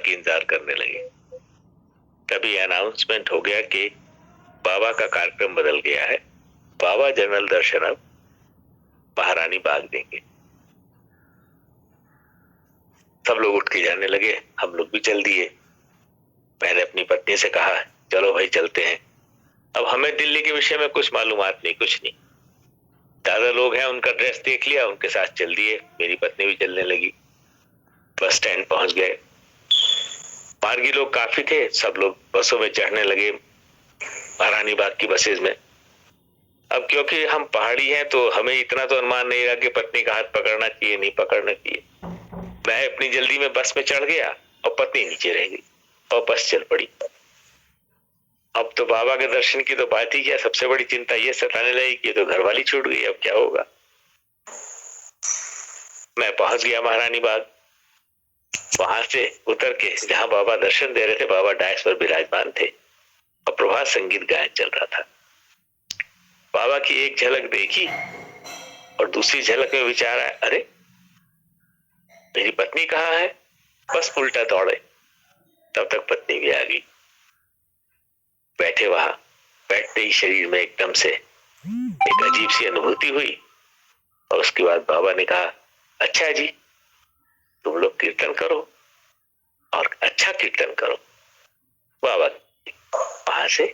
की इंतजार करने लगे। तभी अनाउंसमेंट हो गया कि बाबा का कार्यक्रम बदल गया है, बाबा जनरल दर्शन अब महारानी बाग देंगे। सब लोग उठ के जाने लगे, हम लोग भी चल दिए। मैंने अपनी पत्नी से कहा चलो भाई चलते हैं। अब हमें दिल्ली के विषय में कुछ मालूमात नहीं, कुछ नहीं। ज्यादा लोग हैं, उनका ड्रेस देख लिया, उनके साथ चल दिए। मेरी पत्नी भी चलने लगी। बस स्टैंड पहुंच गए। मार्गी लोग काफी थे, सब लोग बसों में चढ़ने लगे, महारानी बाग की बसेज में। अब क्योंकि हम पहाड़ी हैं तो हमें इतना तो अनुमान नहीं रहा कि पत्नी का हाथ पकड़ना चाहिए नहीं पकड़ना चाहिए। मैं अपनी जल्दी में बस में चढ़ गया और पत्नी नीचे रह गई और बस चल पड़ी। अब तो बाबा के दर्शन की तो बात ही क्या, सबसे बड़ी चिंता ये सताने लगी कि तो घरवाली छूट गई, अब क्या होगा। मैं पहुंच गया महारानी बाग। वहां से उतर के जहां बाबा दर्शन दे रहे थे, बाबा डायस पर विराजमान थे और प्रभात संगीत गायन चल रहा था। बाबा की एक झलक देखी और दूसरी झलक में विचार आया, अरे मेरी पत्नी कहाँ है। बस उल्टा दौड़े, तब तक पत्नी भी आ गई। बैठे वहां, बैठते ही शरीर में एकदम से एक अजीब सी अनुभूति हुई और उसके बाद बाबा ने कहा, अच्छा जी तुम लोग कीर्तन करो और अच्छा कीर्तन करो। बाबा वहां से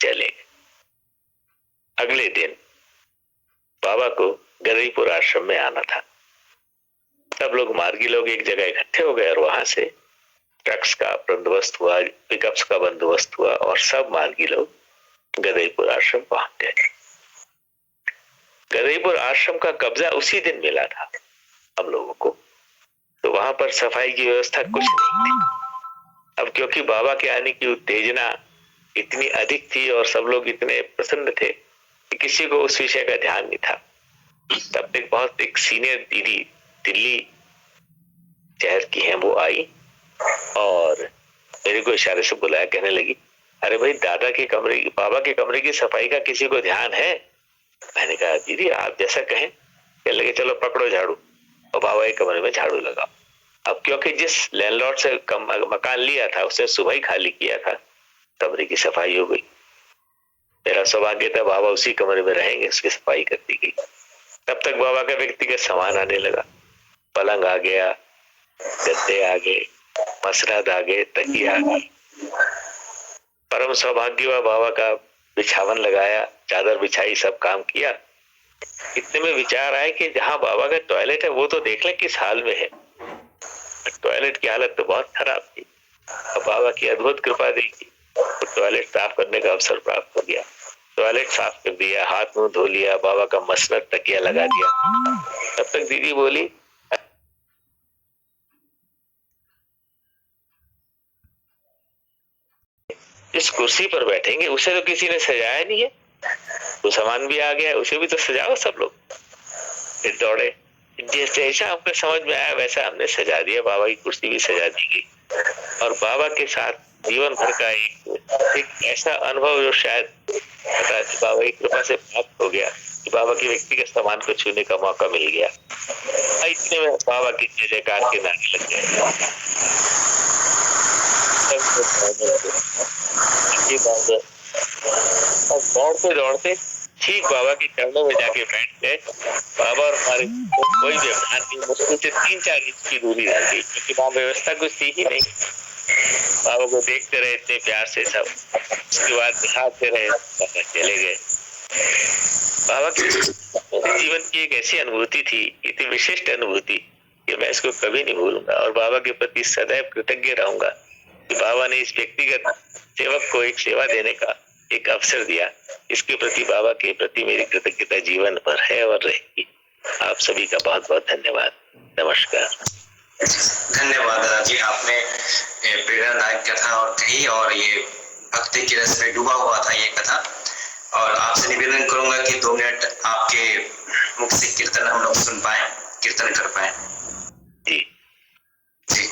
चले गए। अगले दिन बाबा को गदईपुर आश्रम में आना था। सब लोग मार्गी लोग एक जगह इकट्ठे हो गए और वहां से ट्रक्स का बंदोबस्त हुआ, पिकअप्स का बंदोबस्त हुआ और सब मार्गी लोग गदईपुर आश्रम पहुंच गए। गदईपुर आश्रम का कब्जा उसी दिन मिला था हम लोगों को, तो वहां पर सफाई की व्यवस्था कुछ नहीं थी। अब क्योंकि बाबा के आने की उत्तेजना इतनी अधिक थी और सब लोग इतने प्रसन्न थे कि किसी को उस विषय का ध्यान नहीं था। तब तक बहुत एक सीनियर दीदी दिल्ली शहर की हैं, वो आई और मेरे को इशारे से बुलाया, कहने लगी, अरे भाई दादा के कमरे की, बाबा के कमरे की सफाई का किसी को ध्यान है। मैंने कहा दीदी आप जैसा कहें। कहने लगे चलो पकड़ो झाड़ू और बाबा के कमरे में झाड़ू लगाओ। अब क्योंकि जिस लैंडलॉर्ड से मकान लिया था उसने सुबह ही खाली किया था, कमरे की सफाई हो गई। मेरा सौभाग्य था बाबा उसी कमरे में रहेंगे, उसकी सफाई कर दी गई। तब तक बाबा का व्यक्तिगत सामान आने लगा। पलंग आ गया, गद्दे आ गए, मसरद आ गए, तकिया आ गई। परम सौभाग्य हुआ, बाबा का बिछावन लगाया, चादर बिछाई, सब काम किया। इतने में विचार आया कि जहां बाबा का टॉयलेट है वो तो देख ले किस हाल में है। टॉयलेट की हालत तो बहुत खराब थी। अब बाबा की अद्भुत कृपा देखी तो टॉयलेट साफ करने का अवसर प्राप्त हो गया। टॉयलेट साफ कर दिया, हाथ मुंह धो लिया, बाबा का मसनद तकिया लगा दिया। तब तक दीदी बोली, इस कुर्सी पर बैठेंगे, उसे तो किसी ने सजाया नहीं है, तो सामान भी आ गया, उसे भी तो सजाओ सब लोग। फिर दौड़े, जैसा हमको समझ में आया वैसा हमने सजा दिया, बाबा की कुर्सी भी सजा दी गई। और बाबा के साथ जीवन भर का एक ऐसा अनुभव जो शायद बाबा की कृपा से प्राप्त हो गया कि बाबा के व्यक्तिगत सामान को छूने का मौका मिल गया। इतने में बाबा की जय जयकार के नारे लग गए। और दौड़ते दौड़ते ठीक बाबा के चरणों में जाके बैठ गए। बाबा और हमारे कोई व्यवहार नहीं, मुश्किल से 3-4 इंच की दूरी रह गई क्योंकि वहां व्यवस्था कुछ थी ही नहीं। बाबा को देखते रहे इतने प्यार से सब, उसके बाद दिखाते रहे, बाबा चले गए। बाबा के जीवन की एक ऐसी अनुभूति थी, इतनी विशिष्ट अनुभूति कि मैं इसको कभी नहीं भूलूंगा और बाबा के प्रति सदैव कृतज्ञ रहूंगा कि बाबा ने इस व्यक्तिगत सेवक को एक सेवा देने का एक अवसर दिया। इसके प्रति बाबा के प्रति मेरी कृतज्ञता जीवन भर है और रहेगी। आप सभी का बहुत बहुत धन्यवाद। नमस्कार। धन्यवाद दादाजी, आपने प्रेरणादायक कथा और कही और ये भक्ति की रस में डूबा हुआ था ये कथा। और आपसे निवेदन करूंगा कि 2 मिनट आपके मुख से कीर्तन हम लोग सुन पाए, कीर्तन कर पाए। जी जी।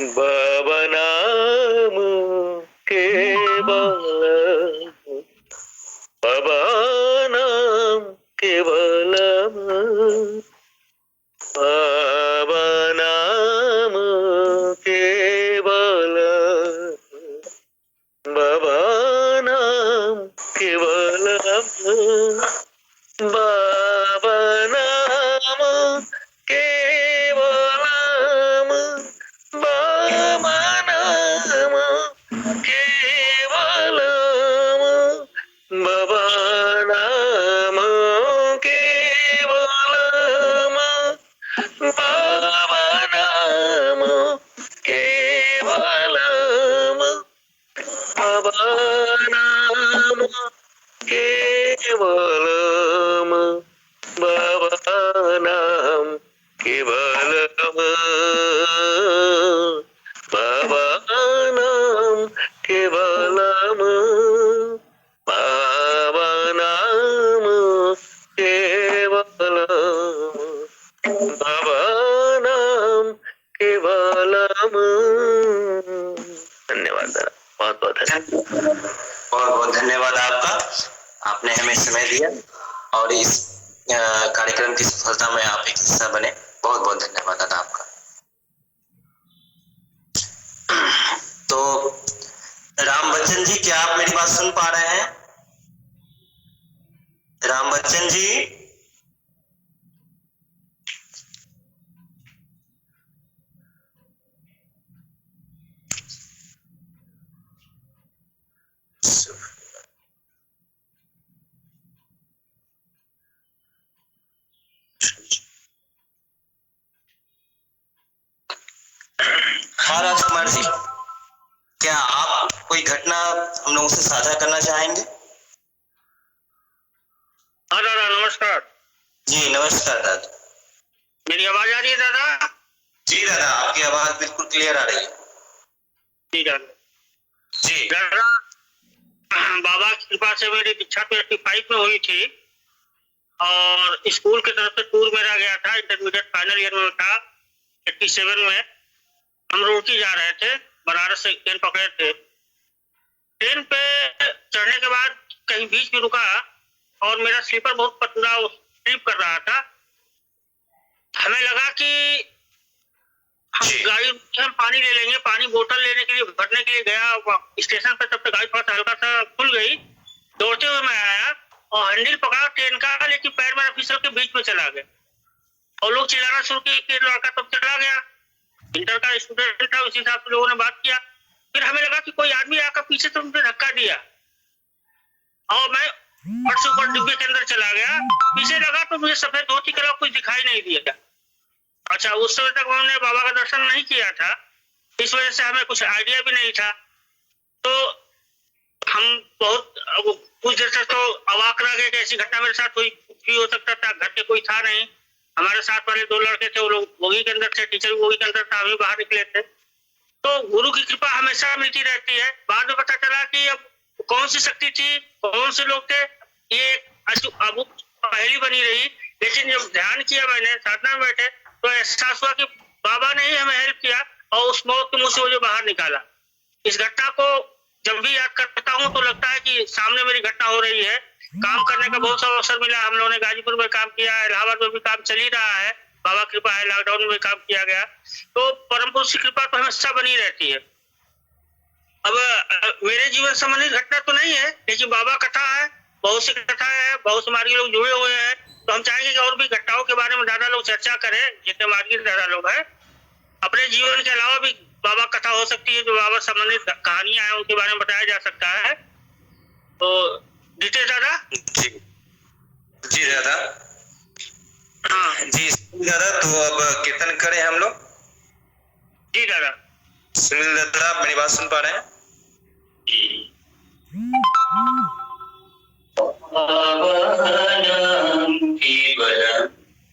बाबा नाम केवल, बाबा नाम केवल, बाबा नाम केवल, केवलम भावनाम केवलम भावनाम केवलम भावनाम केवलम। धन्यवाद दादा, बहुत बहुत धन्यवाद। बहुत बहुत धन्यवाद आपका, आपने हमें समय दिया और इस कार्यक्रम की सफलता में आप एक हिस्सा बने। बहुत बहुत धन्यवाद दादा आपका। तो राम बच्चन जी, क्या आप मेरी बात सुन पा रहे हैं? राम बच्चन जी, हाँ राजकुमार जी, क्या आप कोई घटना हम लोगों से साझा करना चाहेंगे? हाँ दादा, नमस्कार। जी नमस्कार दादा। मेरी आवाज आ रही है दादा? जी दादा, आपकी आवाज बिल्कुल क्लियर आ रही है। जी दादा। जी दादा, बाबा की कृपा से मेरी दीक्षा तो 85 में हुई थी और स्कूल की तरफ से टूर मेरा गया था, इंटरमीडिएट फाइनल ईयर में था। 87 में हम रुड़की जा रहे थे, बनारस से ट्रेन पकड़े थे। ट्रेन पे चढ़ने के बाद कहीं बीच में रुका और मेरा स्लीपर बहुत पतला स्लीप कर रहा था। हमें लगा कि हम गाड़ी हम पानी ले लेंगे, पानी बोतल लेने के लिए भरने के लिए गया स्टेशन पे, तब तक गाड़ी थोड़ा सा हल्का सा खुल गई। दौड़ते हुए मैं आया और हैंडल पकड़ा ट्रेन का, लेकिन पैर मेरा फिसल के बीच में चला गया और लोग चिल्लाना शुरू किए कि लड़का तब चला गया। इंटर का स्टूडेंट था, उसी हिसाब से लोगों ने बात किया। फिर हमें लगा कि कोई आदमी आकर पीछे से मुझे धक्का दिया और मैं फट से ऊपर डिब्बे के अंदर चला गया। पीछे लगा तो मुझे सफेद धोती के अलावा कुछ दिखाई नहीं दिया। अच्छा, उस समय तक हमने बाबा का दर्शन नहीं किया था, इस वजह से हमें कुछ आइडिया भी नहीं था। तो हम बहुत कुछ देर तक तो अवाक रह गए कि ऐसी घटना मेरे साथ हुई, कुछ भी हो सकता था। घर के कोई था नहीं, हमारे साथ वाले 2 लड़के थे, वो लोग बोगी के अंदर थे, टीचर भी बोगी के अंदर था, हम भी बाहर निकले थे। तो गुरु की कृपा हमेशा मिलती रहती है। बाद में पता चला कि अब कौन सी शक्ति थी, कौन से लोग थे, ये अब पहली बनी रही। लेकिन जब ध्यान किया मैंने, साधना में बैठे, तो एहसास हुआ कि बाबा ने ही हमें हेल्प किया और उस मौत के मुंह से मुझे बाहर निकाला। इस घटना को जब भी याद करता हूँ तो लगता है कि सामने मेरी घटना हो रही है। काम करने का बहुत सा अवसर मिला, हम लोगों ने गाजीपुर में काम किया, इलाहाबाद में भी काम चल ही रहा है, बाबा कृपा है, लॉकडाउन में काम किया गया। तो परम पुरुष की कृपा तो हमेशा बनी रहती है। अब मेरे जीवन संबंधी घटना तो नहीं है, लेकिन बाबा कथा है, बहुत सी कथा है, बहुत से मार्गी लोग जुड़े हुए हैं। तो हम चाहेंगे कि और भी घटनाओं के बारे में ज्यादा लोग चर्चा करें, जितने मार्गी ज्यादा लोग हैं। अपने जीवन के अलावा भी बाबा कथा हो सकती है, जो बाबा संबंधित कहानियां हैं उनके बारे में बताया जा सकता है। तो जीते दादा। जी जी दादा। हाँ जी दादा, तो अब कीर्तन करें हम लोग। जी दादा। सुनील दादा, आप मेरी बात सुन पा रहे हैं? नाम केवलम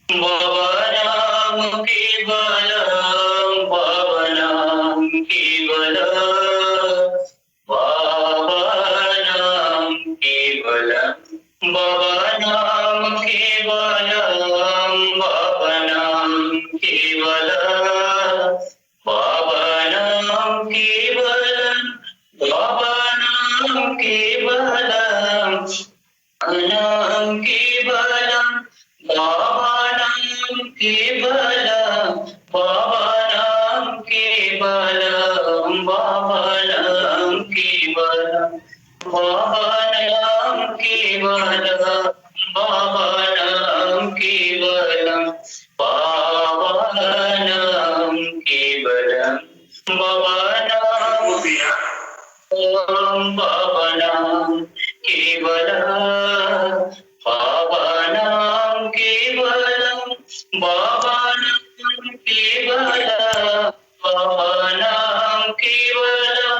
बाबा नाम केवलम, बाबा नाम केवलम, बाबा नाम केवलम, बाबा नाम केवलम, बाबा नाम केवलम, बाबा नाम केवलम, बाबा नाम केवलम, नाम केवलम, बाबा नाम केवलम, बाबा नाम केवलम, बाबा नाम केवलम, बाबा नाम केवलम, बाबा नाम केवलम, बाबा नाम केवलम, बाबा नाम ओम बाबा नाम केवलम, बाबा नाम केवलम, बाबा नाम केवलम, बाबा नाम केवलम,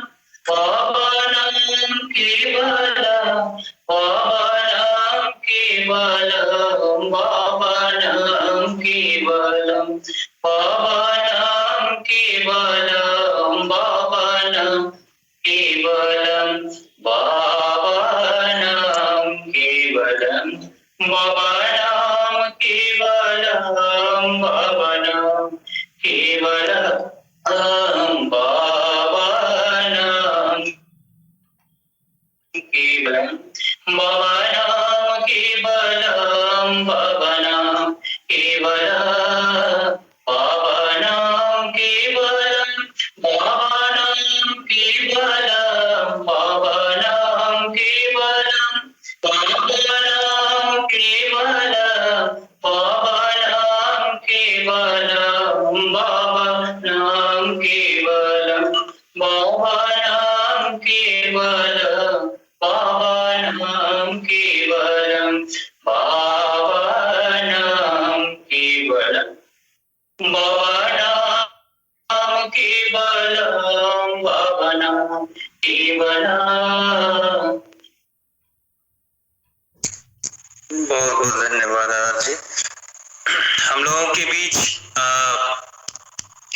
बाबा नाम केवलम, बाबा नाम केवलम, बाबा नाम केवलम, केवलम बाबा नाम केवलम बाबा नाम केवलम बाबा नाम केवलम बाबा नाम केवलम बाबा नाम केवलम बाबा नाम केवलम बाबा नाम केवलम बाबा नाम केवलम बाबा नाम केवलम बाबा नाम केवलम बाबा नाम केवलम बाबा नाम केवलम बाबा नाम केवलम बाबा नाम केवलम बाबा नाम केवलम बाबा नाम केवलम बाबा नाम केवलम बाबा नाम केवलम बाबा नाम केवलम। बहुत बहुत धन्यवाद दादा जी। हम लोगों के बीच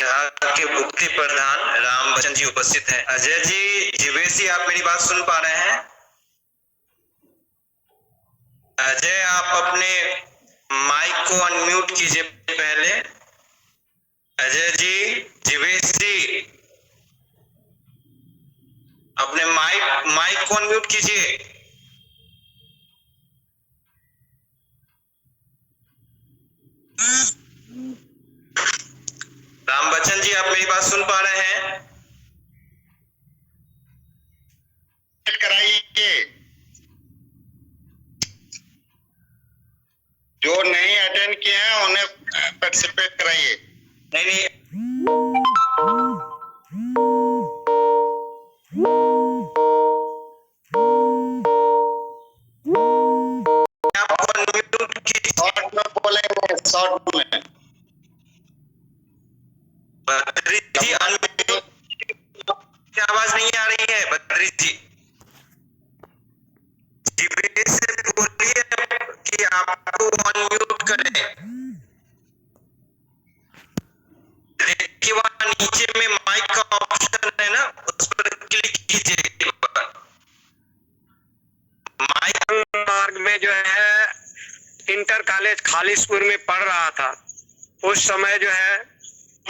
यहाँ के मुक्ति प्रधान राम बच्चन जी उपस्थित हैं। अजय जी जीवेशी, आप मेरी बात सुन पा रहे हैं? अजय, आप अपने माइक को अनम्यूट कीजिए पहले। अजय जी, जीवेशी, अपने माइक को अनम्यूट कीजिए। राम बच्चन जी, आप मेरी बात सुन पा रहे हैं? कराइए, जो नहीं अटेंड किए हैं उन्हें पार्टिसिपेट कराइए। नहीं, आप अनम्यूट कीजिए। शॉर्ट में बोलेंगे, शॉर्ट में। बद्री जी अनम्यूट, की आवाज नहीं आ रही है बद्री जी। जीवेश से बोलिए कि आपको अनम्यूट करें। देखिए वहां नीचे में माइक का ऑप्शन है ना, उस पर क्लिक कीजिए। माइक मार्ग में जो है इंटर कॉलेज खालिसपुर में पढ़ रहा था। उस समय जो है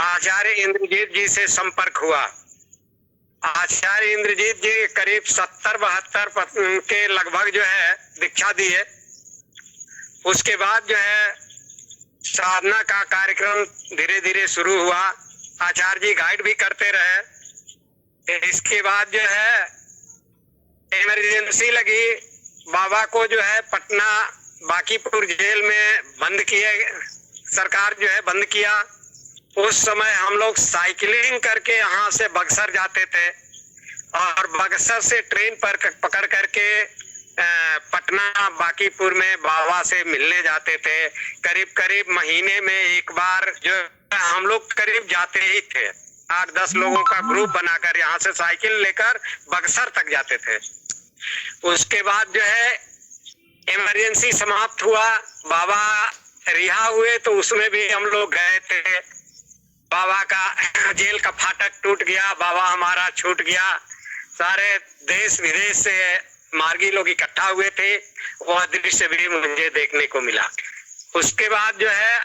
आचार्य इंद्रजीत जी से संपर्क हुआ। आचार्य इंद्रजीत जी करीब 70-72 के लगभग जो है दीक्षा दी है। उसके बाद जो है साधना का कार्यक्रम धीरे धीरे शुरू हुआ। आचार्य जी गाइड भी करते रहे। इसके बाद जो है इमरजेंसी लगी, बाबा को जो है पटना बांकीपुर जेल में बंद किए, सरकार जो है बंद किया। उस समय हम लोग साइकिलिंग करके यहाँ से बक्सर जाते थे और बक्सर से ट्रेन पर पकड़ करके पटना बांकीपुर में बाबा से मिलने जाते थे। करीब करीब महीने में एक बार जो हम लोग करीब जाते ही थे। 8-10 लोगों का ग्रुप बनाकर यहाँ से साइकिल लेकर बक्सर तक जाते थे। उसके बाद जो है इमरजेंसी समाप्त हुआ, बाबा रिहा हुए तो उसमें भी हम लोग गए थे। बाबा का जेल का फाटक टूट गया, बाबा हमारा छूट गया। सारे देश विदेश से मार्गी लोग इकट्ठा हुए थे, वह दृश्य भी मुझे देखने को मिला। उसके बाद जो है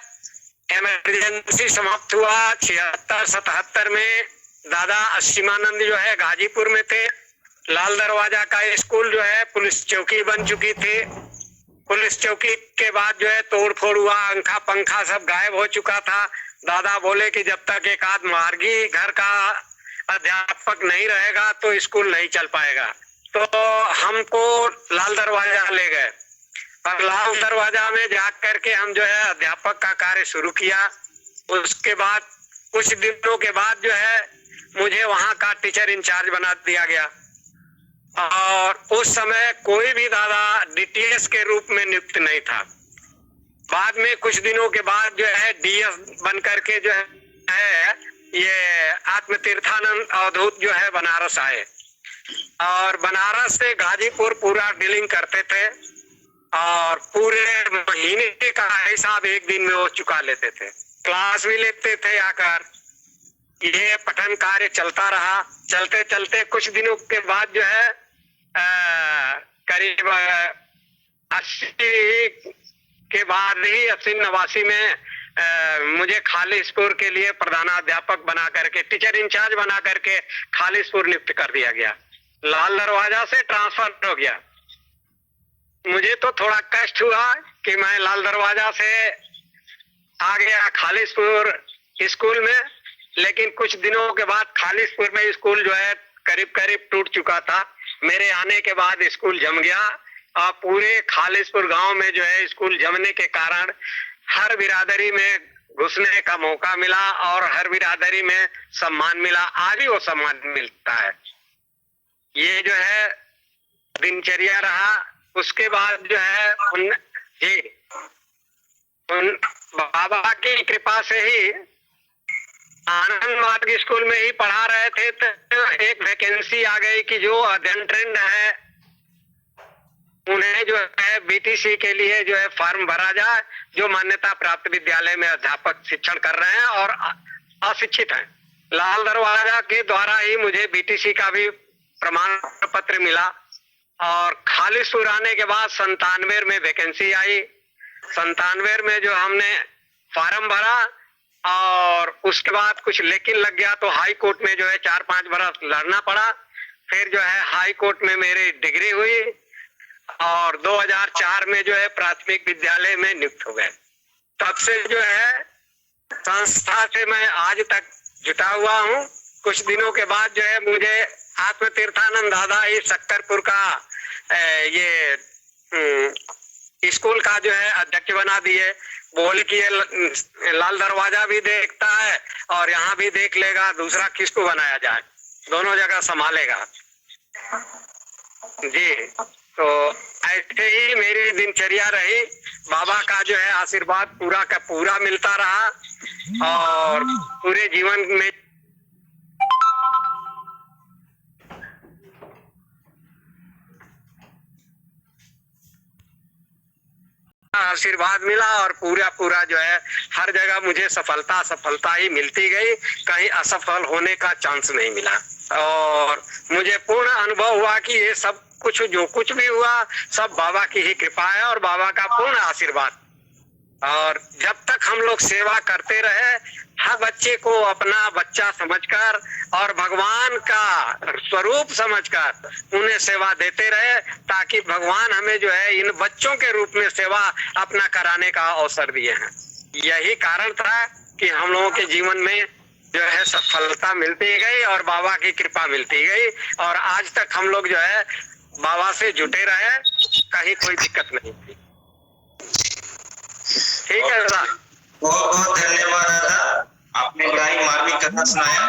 इमरजेंसी समाप्त हुआ 76-77 में। दादा असीमानंद जो है गाजीपुर में थे। लाल दरवाजा का स्कूल जो है पुलिस चौकी बन चुकी थी। पुलिस चौकी के बाद जो है तोड़ फोड़ हुआ, अंखा पंखा सब गायब हो चुका था। दादा बोले कि जब तक एक आध मार्गी घर का अध्यापक नहीं रहेगा तो स्कूल नहीं चल पाएगा। तो हमको लाल दरवाजा ले गए और लाल दरवाजा में जा करके हम जो है अध्यापक का कार्य शुरू किया। उसके बाद कुछ दिनों के बाद जो है मुझे वहाँ का टीचर इंचार्ज बना दिया गया और उस समय कोई भी दादा डीटीएस के रूप में नियुक्त नहीं था। बाद में कुछ दिनों के बाद जो है डीएस बन करके जो है ये आत्म तीर्थानंद अवधूत जो है बनारस आए और बनारस से गाजीपुर पूरा डीलिंग करते थे। और पूरे महीने का हिसाब एक दिन में वो चुका लेते थे। क्लास भी लेते थे आकर। ये पठन कार्य चलता रहा। चलते चलते कुछ दिनों के बाद जो है करीब 80 के बाद ही 80-89 में मुझे खालिसपुर के लिए प्रधानाध्यापक बना करके, टीचर इंचार्ज बना करके खालिसपुर नियुक्त कर दिया गया। लाल दरवाजा से ट्रांसफर हो गया। मुझे तो थोड़ा कष्ट हुआ कि मैं लाल दरवाजा से आ गया खालिसपुर स्कूल में, लेकिन कुछ दिनों के बाद खालिसपुर में स्कूल जो है करीब करीब टूट चुका था। मेरे आने के बाद स्कूल जम गया और पूरे खालिसपुर गांव में जो है स्कूल जमने के कारण हर बिरादरी में घुसने का मौका मिला और हर बिरादरी में सम्मान मिला। आज भी वो सम्मान मिलता है। ये जो है दिनचर्या रहा। उसके बाद जो है उन बाबा की कृपा से ही आनंद मार्ग स्कूल में ही पढ़ा रहे थे तो एक वैकेंसी आ गई कि जो अध्ययन ट्रेंड है उन्हें जो है बीटीसी के लिए जो है फॉर्म भरा जाए, जो मान्यता प्राप्त विद्यालय में अध्यापक शिक्षण कर रहे हैं और अशिक्षित हैं। लाल दरवाजा के द्वारा ही मुझे बीटीसी का भी प्रमाण पत्र मिला और खालिसपुर आने के बाद 97 में वैकेंसी आई। 97 में जो हमने फॉर्म भरा और उसके बाद कुछ लेकिन लग गया तो हाई कोर्ट में जो है 4-5 बरस लड़ना पड़ा। फिर जो है हाई कोर्ट में मेरी डिग्री हुई और 2004 में जो है प्राथमिक विद्यालय में नियुक्त हो गए। तब से जो है संस्था से मैं आज तक जुटा हुआ हूँ। कुछ दिनों के बाद जो है मुझे आत्म तीर्थानंद दादा ही सक्करपुर का ये स्कूल का जो है अध्यक्ष बना दिए। बोल कि ये लाल दरवाजा भी देखता है और यहाँ भी देख लेगा, दूसरा किसको बनाया जाए, दोनों जगह संभालेगा जी। तो ऐसे ही मेरी दिनचर्या रही। बाबा का जो है आशीर्वाद पूरा का पूरा मिलता रहा और पूरे जीवन में आशीर्वाद मिला और पूरा जो है हर जगह मुझे सफलता ही मिलती गई। कहीं असफल होने का चांस नहीं मिला और मुझे पूर्ण अनुभव हुआ कि ये सब कुछ जो कुछ भी हुआ सब बाबा की ही कृपा है और बाबा का पूर्ण आशीर्वाद। और जब तक हम लोग सेवा करते रहे, हर बच्चे को अपना बच्चा समझकर और भगवान का स्वरूप समझकर उन्हें सेवा देते रहे, ताकि भगवान हमें जो है इन बच्चों के रूप में सेवा अपना कराने का अवसर दिए हैं। यही कारण था कि हम लोगों के जीवन में जो है सफलता मिलती गई और बाबा की कृपा मिलती गई और आज तक हम लोग जो है बाबा से जुटे रहे, कहीं कोई दिक्कत नहीं थी। ठीक है दादा, बहुत बहुत धन्यवाद दादा, आपने बड़ी मार्मिक कथा सुनाया।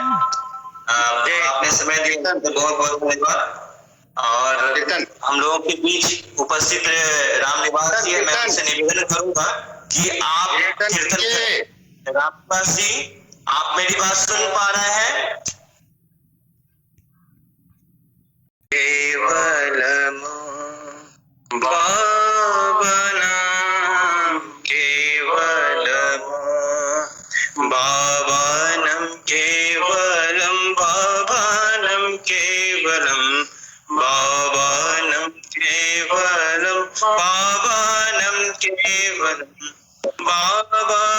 आपने समय दिया तो बहुत बहुत धन्यवाद। और हम लोगों के बीच उपस्थित रामनिवास जी, मैं आपसे निवेदन करूंगा कि आप कीर्तन रामनिवास जी, आप मेरी बात सुन पा रहे हैं? केवलम बावनम केवलम बावनम केवलम बावनम केवलम बावनम केवलम बावनम केवलम बावनम